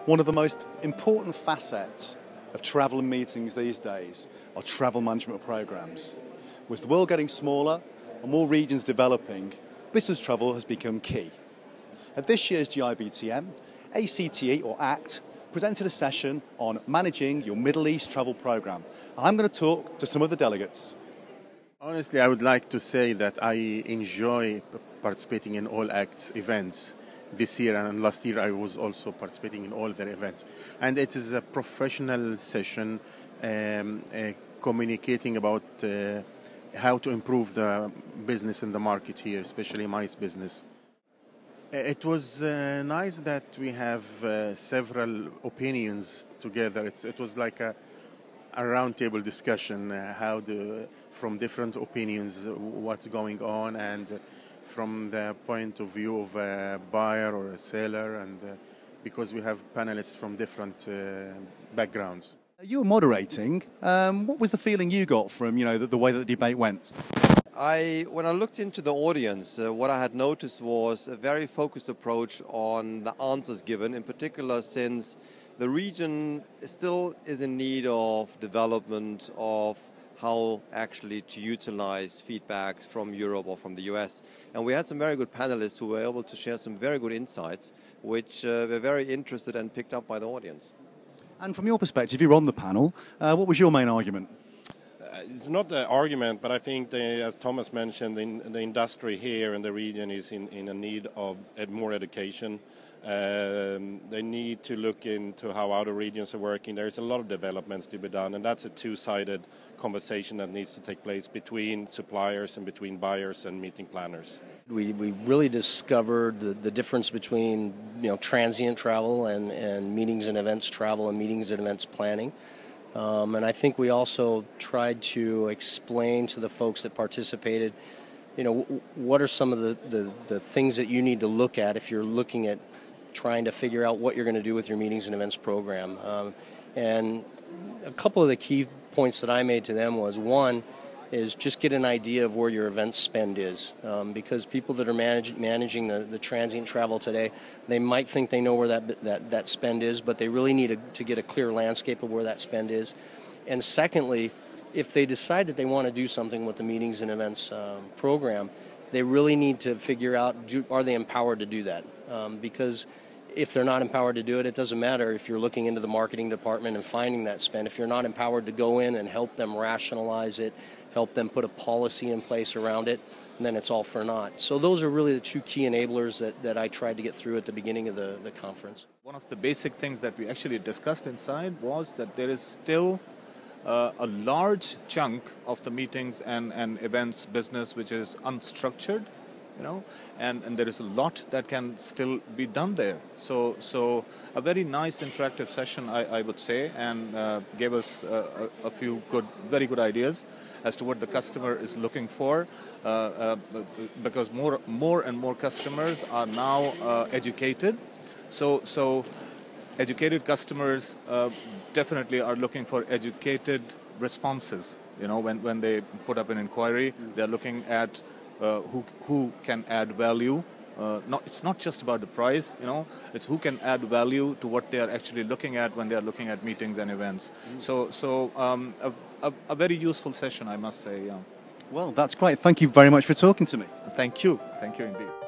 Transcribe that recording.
One of the most important facets of travel and meetings these days are travel management programs. With the world getting smaller and more regions developing, business travel has become key. At this year's GIBTM, ACTE or ACTE presented a session on managing your Middle East travel program. I'm going to talk to some of the delegates. Honestly, I would like to say that I enjoy participating in all ACTE's events. This year and last year I was also participating in all their events. And it is a professional session communicating about how to improve the business in the market here, especially MICE business. It was nice that we have several opinions together. It was like a roundtable discussion, from different opinions, what's going on, and from the point of view of a buyer or a seller, and because we have panelists from different backgrounds. You were moderating. What was the feeling you got from the way that the debate went? When I looked into the audience, what I had noticed was a very focused approach on the answers given, in particular since the region still is in need of development of how actually to utilize feedbacks from Europe or from the US. And we had some very good panelists who were able to share some very good insights, which were very interested and picked up by the audience. And from your perspective, you were on the panel. What was your main argument? It's not an argument, but I think, as Thomas mentioned, the industry here in the region is in a need of more education. They need to look into how other regions are working. There's a lot of developments to be done, and that's a two-sided conversation that needs to take place between suppliers and between buyers and meeting planners. We really discovered the difference between transient travel and meetings and events travel and meetings and events planning. And I think we also tried to explain to the folks that participated, what are some of the things that you need to look at if you're looking at trying to figure out what you're going to do with your meetings and events program. And a couple of the key points that I made to them was, one, is just get an idea of where your event spend is, because people that are managing the transient travel today, they might think they know where that spend is, but they really need to get a clear landscape of where that spend is. And secondly, if they decide that they want to do something with the meetings and events program, they really need to figure out, are they empowered to do that? Because if they're not empowered to do it, it doesn't matter if you're looking into the marketing department and finding that spend. If you're not empowered to go in and help them rationalize it, help them put a policy in place around it, then it's all for naught. So those are really the two key enablers that I tried to get through at the beginning of the conference. One of the basic things that we actually discussed inside was that there is still a large chunk of the meetings and events business which is unstructured, and there is a lot that can still be done there. So a very nice interactive session, I would say, and gave us a few very good ideas as to what the customer is looking for, because more and more customers are now educated. So educated customers definitely are looking for educated responses. When they put up an inquiry, they're looking at who can add value. It's not just about the price, it's who can add value to what they are actually looking at when they are looking at meetings and events. So a very useful session, I must say. Yeah. Well, that's great. Thank you very much for talking to me. Thank you indeed.